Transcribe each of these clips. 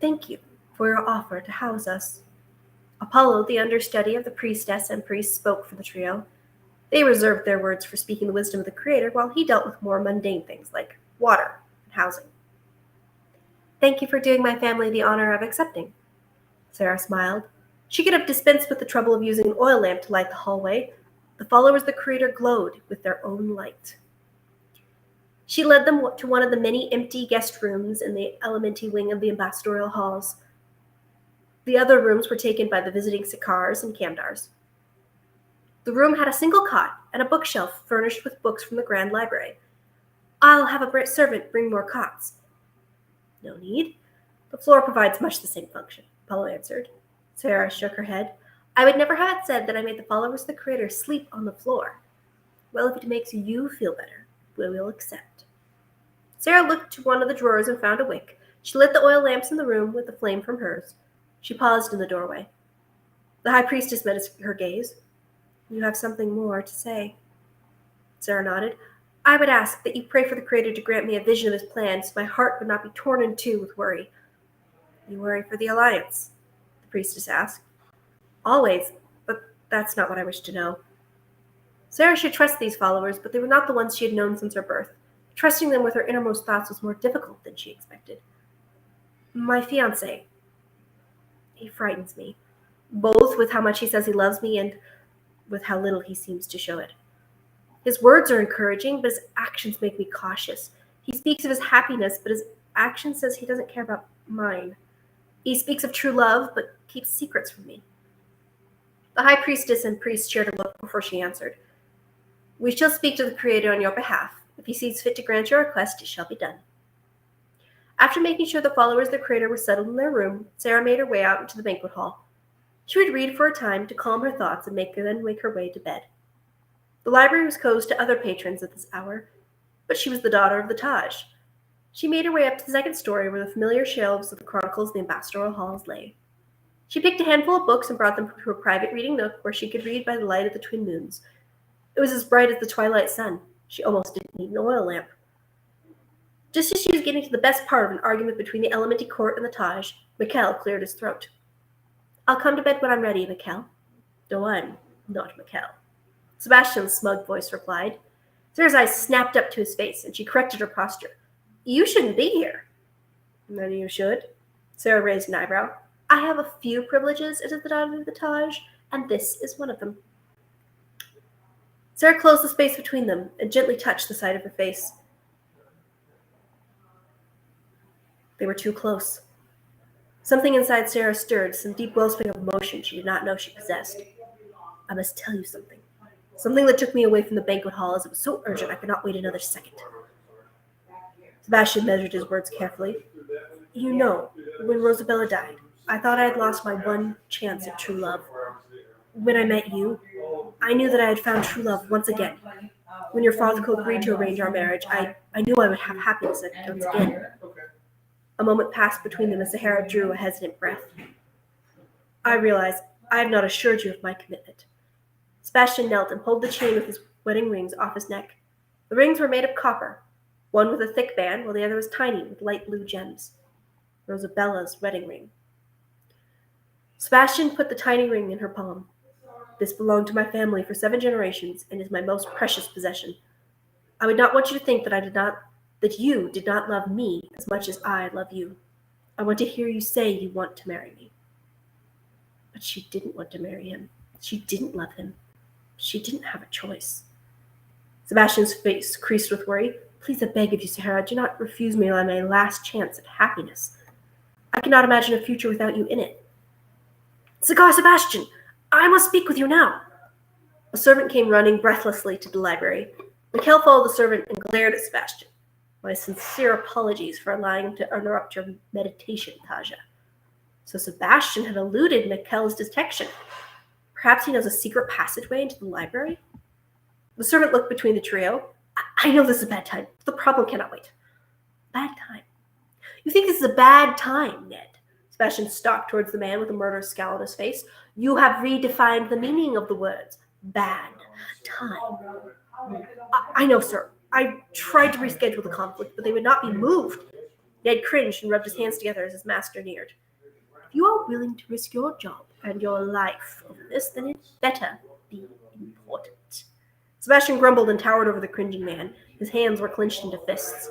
thank you for your offer to house us." Apollo, the understudy of the priestess and priest, spoke for the trio. They reserved their words for speaking the wisdom of the Creator, while he dealt with more mundane things like water and housing. "Thank you for doing my family the honor of accepting." Sarah smiled. She could have dispensed with the trouble of using an oil lamp to light the hallway. The followers of the Creator glowed with their own light. She led them to one of the many empty guest rooms in the elementary wing of the Ambassadorial Halls. The other rooms were taken by the visiting Sikars and Kamdars. The room had a single cot and a bookshelf furnished with books from the Grand Library. "I'll have a servant bring more cots." "No need. The floor provides much the same function," Apollo answered. Sarah shook her head. "I would never have it said that I made the followers of the Creator sleep on the floor." "Well, if it makes you feel better, we will accept." Sarah looked to one of the drawers and found a wick. She lit the oil lamps in the room with the flame from hers. She paused in the doorway. The high priestess met her gaze. "You have something more to say." Sarah nodded. "I would ask that you pray for the Creator to grant me a vision of his plan so my heart would not be torn in two with worry." "You worry for the Alliance?" the priestess asked. "Always, but that's not what I wish to know." Sarah should trust these followers, but they were not the ones she had known since her birth. Trusting them with her innermost thoughts was more difficult than she expected. "My fiancé. He frightens me, both with how much he says he loves me and with how little he seems to show it. His words are encouraging, but his actions make me cautious. He speaks of his happiness, but his action says he doesn't care about mine. He speaks of true love, but keeps secrets from me." The high priestess and priest shared a look before she answered. "We shall speak to the Creator on your behalf. If he sees fit to grant your request, it shall be done." After making sure the followers of the Creator were settled in their room, Sarah made her way out into the banquet hall. She would read for a time to calm her thoughts and then make her way to bed. The library was closed to other patrons at this hour, but she was the daughter of the Taj. She made her way up to the second story where the familiar shelves of the chronicles of the Ambassadorial Halls lay. She picked a handful of books and brought them to a private reading nook where she could read by the light of the twin moons. It was as bright as the twilight sun. She almost didn't need an oil lamp. Just as she was getting to the best part of an argument between the Elementary Court and the Taj, Nichole cleared his throat. "I'll come to bed when I'm ready, Nichole." "No, I'm not Nichole," Sebastian's smug voice replied. Sarah's eyes snapped up to his face, and she corrected her posture. "You shouldn't be here." "Then you should." Sarah raised an eyebrow. "I have a few privileges as the daughter of the Taj, and this is one of them." Sarah closed the space between them and gently touched the side of her face. They were too close. Something inside Sarah stirred, some deep wellspring of emotion she did not know she possessed. "I must tell you something. Something that took me away from the banquet hall as it was so urgent I could not wait another second." Sebastian measured his words carefully. "You know, when Rosabella died, I thought I had lost my one chance at true love. When I met you, I knew that I had found true love once again. When your father agreed to arrange our marriage, I knew I would have happiness once again." A moment passed between them as Sihara drew a hesitant breath. "I realize I have not assured you of my commitment." Sebastian knelt and pulled the chain with his wedding rings off his neck. The rings were made of copper, one with a thick band, while the other was tiny with light blue gems. Rosabella's wedding ring. Sebastian put the tiny ring in her palm. "This belonged to my family for 7 generations and is my most precious possession. I would not want you to think that you did not love me as much as I love you. I want to hear you say you want to marry me." But she didn't want to marry him. She didn't love him. She didn't have a choice. Sebastian's face creased with worry. "Please, I beg of you, Sihara, do not refuse me my last chance at happiness. I cannot imagine a future without you in it." "Sikar Sebastian, I must speak with you now." A servant came running breathlessly to the library. Nichole followed the servant and glared at Sebastian. "My sincere apologies for allowing him to interrupt your meditation, Taja." So Sebastian had eluded Nichole's detection. Perhaps he knows a secret passageway into the library? The servant looked between the trio. I know this is a bad time. The problem cannot wait." "Bad time? You think this is a bad time, Ned?" Sebastian stalked towards the man with a murderous scowl on his face. "You have redefined the meaning of the words. Bad time." I know, sir. I tried to reschedule the conflict, but they would not be moved." Ned cringed and rubbed his hands together as his master neared. If you are willing to risk your job and your life over this, then it better be important. Sebastian grumbled and towered over the cringing man. His hands were clenched into fists.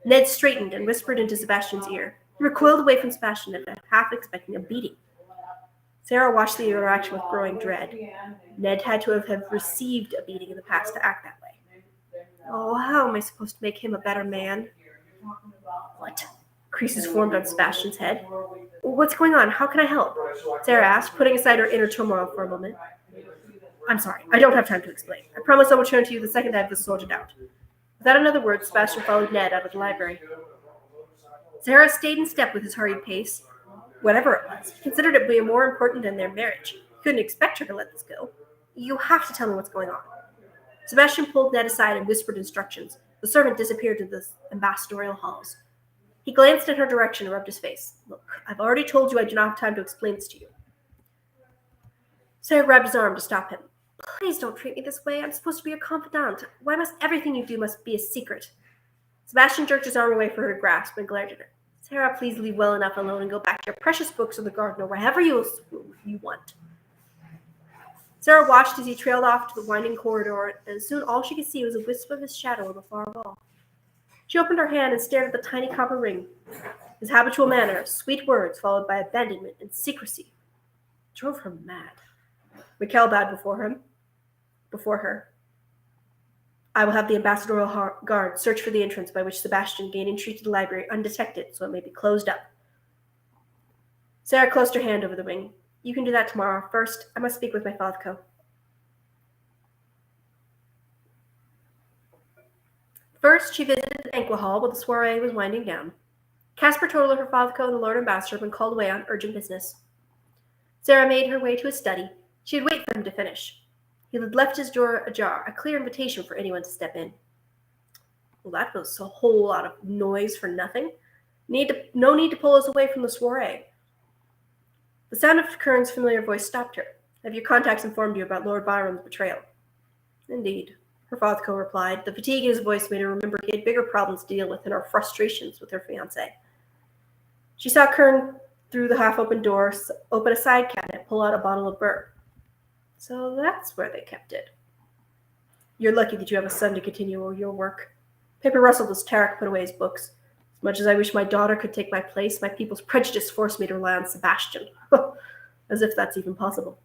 Ned straightened and whispered into Sebastian's ear. He recoiled away from Sebastian, half expecting a beating. Sarah watched the interaction with growing dread. Ned had to have received a beating in the past to act that way. Oh, how am I supposed to make him a better man? What? Creases formed on Sebastian's head. What's going on? How can I help? Sarah asked, putting aside her inner turmoil for a moment. I'm sorry, I don't have time to explain. I promise I will turn to you the second I have this sorted out. Without another word, Sebastian followed Ned out of the library. Sihara stayed in step with his hurried pace. Whatever it was, he considered it to be more important than their marriage. He couldn't expect her to let this go. You have to tell me what's going on. Sebastian pulled Ned aside and whispered instructions. The servant disappeared into the Ambassadorial Halls. He glanced in her direction and rubbed his face. Look, I've already told you I do not have time to explain this to you. Sarah grabbed his arm to stop him. Please don't treat me this way. I'm supposed to be your confidant. Why must everything you do must be a secret? Sebastian jerked his arm away for her to grasp and glared at her. Sarah, please leave well enough alone and go back to your precious books in the garden or wherever you want. Sarah watched as he trailed off to the winding corridor, and soon all she could see was a wisp of his shadow on the far wall. She opened her hand and stared at the tiny copper ring. His habitual manner, sweet words followed by abandonment and secrecy, drove her mad. Nichole bowed before her. I will have the ambassadorial guard search for the entrance by which Sebastian gained entry to the library undetected, so it may be closed up. Sarah closed her hand over the ring. You can do that tomorrow. First, I must speak with my Fatco. First, she visited the banquet hall while the soiree was winding down. Caspar told her Fatco and the Lord Ambassador had been called away on urgent business. Sarah made her way to his study. She'd wait for him to finish. He had left his door ajar, a clear invitation for anyone to step in. Well, that was a whole lot of noise for nothing. No need to pull us away from the soiree. The sound of Kern's familiar voice stopped her. Have your contacts informed you about Lord Byron's betrayal? Indeed, her Fatco replied. The fatigue in his voice made her remember he had bigger problems to deal with than her frustrations with her fiancé. She saw Kern through the half-open door, open a side cabinet, pull out a bottle of bur. So that's where they kept it. You're lucky that you have a son to continue your work. Paper rustled as Tarek put away his books. As much as I wish my daughter could take my place, my people's prejudice forced me to rely on Sebastian. As if that's even possible.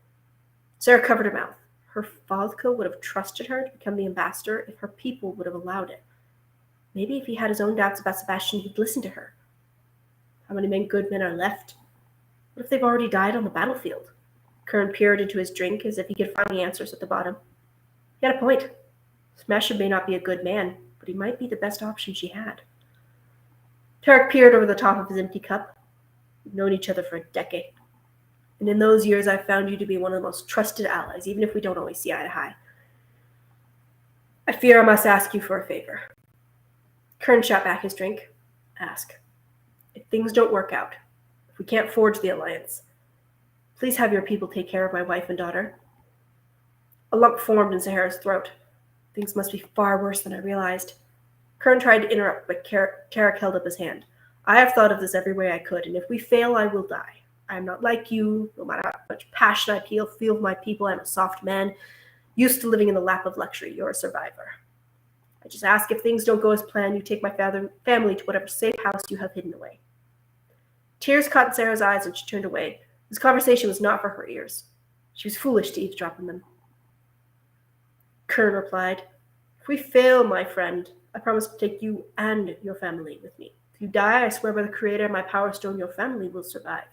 Sarah covered her mouth. Her Fatco would have trusted her to become the ambassador if her people would have allowed it. Maybe if he had his own doubts about Sebastian, he'd listen to her. How many good men are left? What if they've already died on the battlefield? Kern peered into his drink as if he could find the answers at the bottom. He had a point. Sebastian may not be a good man, but he might be the best option she had. Tarek peered over the top of his empty cup. We've known each other for a decade. And in those years, I've found you to be one of the most trusted allies, even if we don't always see eye to eye. I fear I must ask you for a favor. Kern shot back his drink. Ask. If things don't work out, if we can't forge the alliance, please have your people take care of my wife and daughter. A lump formed in Sihara's throat. Things must be far worse than I realized. Kern tried to interrupt, but Tarek held up his hand. I have thought of this every way I could, and if we fail, I will die. I am not like you, no matter how much passion I feel with my people. I'm a soft man, used to living in the lap of luxury. You're a survivor. I just ask if things don't go as planned, you take my family to whatever safe house you have hidden away. Tears caught in Sarah's eyes, and she turned away. This conversation was not for her ears. She was foolish to eavesdrop on them. Kern replied, If we fail, my friend, I promise to take you and your family with me. If you die, I swear by the Creator and my power stone, your family will survive.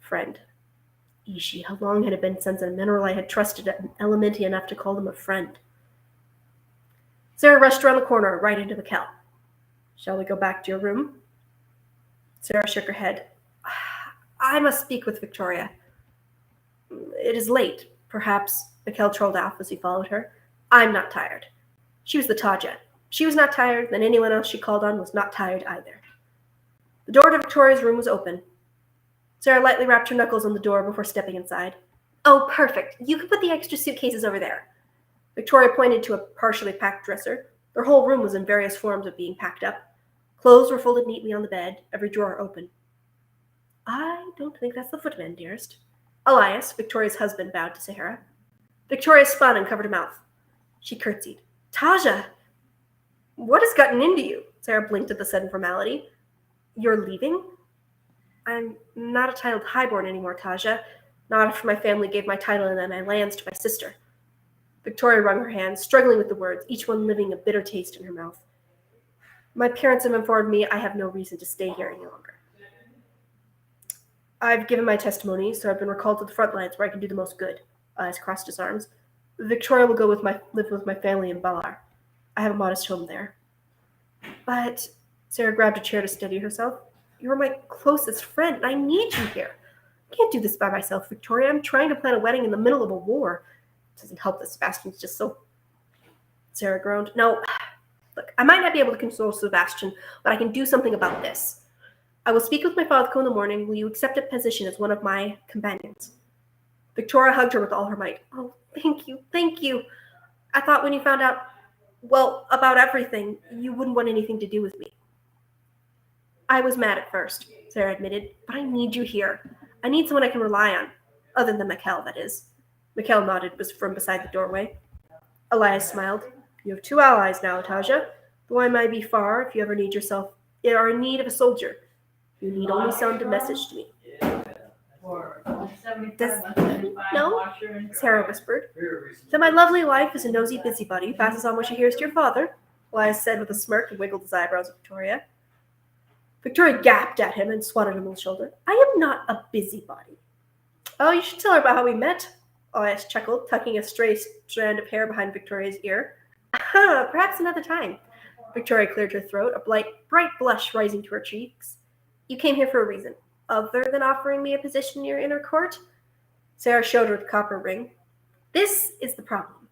Friend. Ishi, how long had it been since a mineral I had trusted elementy enough to call them a friend? Sarah rushed around the corner, right into Nichole. Shall we go back to your room? Sarah shook her head. I must speak with Victoria. It is late, perhaps, Nichole trolled off as he followed her. I'm not tired. She was the Taja. She was not tired, then anyone else she called on was not tired either. The door to Victoria's room was open. Sarah lightly rapped her knuckles on the door before stepping inside. Oh, perfect. You can put the extra suitcases over there. Victoria pointed to a partially packed dresser. Their whole room was in various forms of being packed up. Clothes were folded neatly on the bed, every drawer open. I don't think that's the footman, dearest. Elias, Victoria's husband, bowed to Sihara. Victoria spun and covered her mouth. She curtsied. Taja! What has gotten into you? Sarah blinked at the sudden formality. You're leaving? I'm not a titled highborn anymore, Taja. Not after my family gave my title and then my lands to my sister. Victoria wrung her hands, struggling with the words, each one leaving a bitter taste in her mouth. My parents have informed me I have no reason to stay here any longer. I've given my testimony, so I've been recalled to the front lines where I can do the most good. Elias crossed his arms. Victoria will live with my family in Balar. I have a modest home there. But Sarah grabbed a chair to steady herself. You're my closest friend, and I need you here. I can't do this by myself, Victoria. I'm trying to plan a wedding in the middle of a war. It doesn't help that Sebastian's just so... Sarah groaned. No, look, I might not be able to console Sebastian, but I can do something about this. I will speak with my father in the morning. Will you accept a position as one of my companions? Victoria hugged her with all her might. Oh, thank you, thank you. I thought when you found out, well, about everything, you wouldn't want anything to do with me. I was mad at first, Sarah admitted, but I need you here. I need someone I can rely on, other than Nichole, that is. Nichole nodded from beside the doorway. Elias smiled. You have 2 allies now, Taja. Though I might be far, if you ever are in need of a soldier, you need only send a message to me. Does he know? Sarah whispered. That my lovely wife is a nosy busybody who passes on what she hears to your father, Elias said with a smirk and wiggled his eyebrows at Victoria. Victoria gaped at him and swatted him on the shoulder. I am not a busybody. Oh, you should tell her about how we met, Elias chuckled, tucking a stray strand of hair behind Victoria's ear. Perhaps another time. Victoria cleared her throat, a bright blush rising to her cheeks. You came here for a reason, other than offering me a position in your inner court? Sarah showed her the copper ring. This is the problem.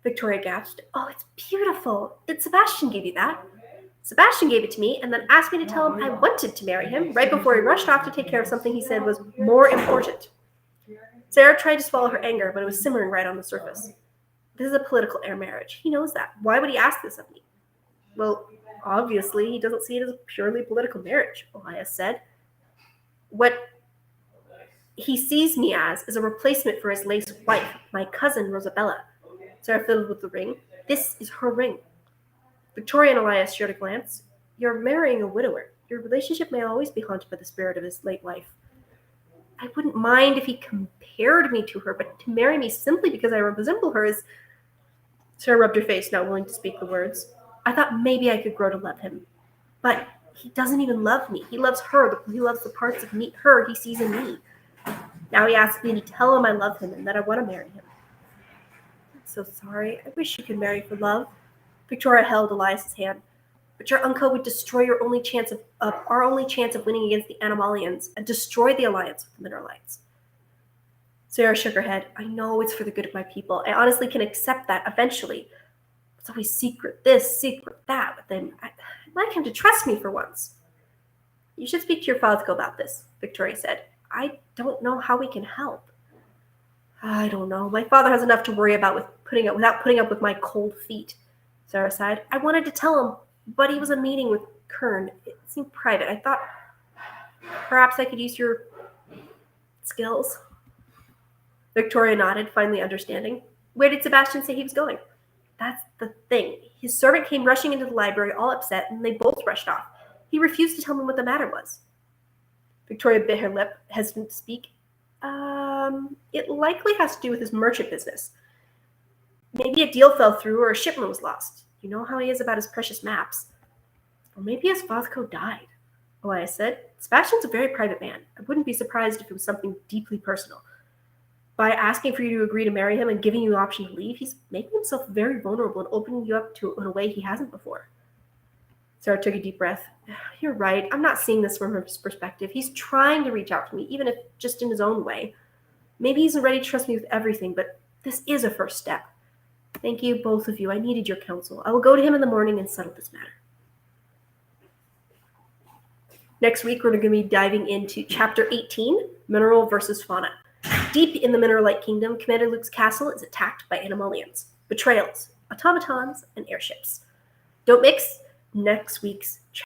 Victoria gasped. Oh, it's beautiful. Did Sebastian give you that? Sebastian gave it to me and then asked me to tell him I wanted to marry him right before he rushed off to take care of something he said was more important. Sarah tried to swallow her anger, but it was simmering right on the surface. This is a political heir marriage. He knows that. Why would he ask this of me? Well, obviously, he doesn't see it as a purely political marriage, Elias said. What he sees me as is a replacement for his late wife, my cousin Rosabella. Sarah fiddled with the ring. This is her ring. Victoria and Elias shared a glance. You're marrying a widower. Your relationship may always be haunted by the spirit of his late wife. I wouldn't mind if he compared me to her, but to marry me simply because I resemble her is... Sarah rubbed her face, not willing to speak the words. I thought maybe I could grow to love him. But he doesn't even love me. He loves her. He loves the parts of her he sees in me. Now he asks me to tell him I love him and that I want to marry him. I'm so sorry. I wish you could marry for love. Victoria held Elias's hand. But your uncle would destroy our only chance of winning against the Animalians and destroy the alliance with the Mineralites. Sarah shook her head. I know it's for the good of my people. I honestly can accept that eventually. It's always secret this, secret that. But then I'd like him to trust me for once. You should speak to your father about this, Victoria said. I don't know how we can help. I don't know. My father has enough to worry about without putting up with my cold feet. Sarah sighed. I wanted to tell him, but he was in a meeting with Kern. It seemed private. I thought perhaps I could use your skills. Victoria nodded, finally understanding. Where did Sebastian say he was going? That's the thing. His servant came rushing into the library, all upset, and they both rushed off. He refused to tell me what the matter was. Victoria bit her lip, hesitant to speak. It likely has to do with his merchant business. Maybe a deal fell through or a shipment was lost. You know how he is about his precious maps. Or maybe his father died, Elias said. Sebastian's a very private man. I wouldn't be surprised if it was something deeply personal. By asking for you to agree to marry him and giving you the option to leave, he's making himself very vulnerable and opening you up to it in a way he hasn't before. Sarah took a deep breath. You're right. I'm not seeing this from his perspective. He's trying to reach out to me, even if just in his own way. Maybe he isn't ready to trust me with everything, but this is a first step. Thank you, both of you. I needed your counsel. I will go to him in the morning and settle this matter. Next week, we're going to be diving into Chapter 18, Mineral versus Fauna. Deep in the Mineralite Kingdom, Commander Luke's castle is attacked by Animalians, betrayals, automatons, and airships. Don't mix, next week's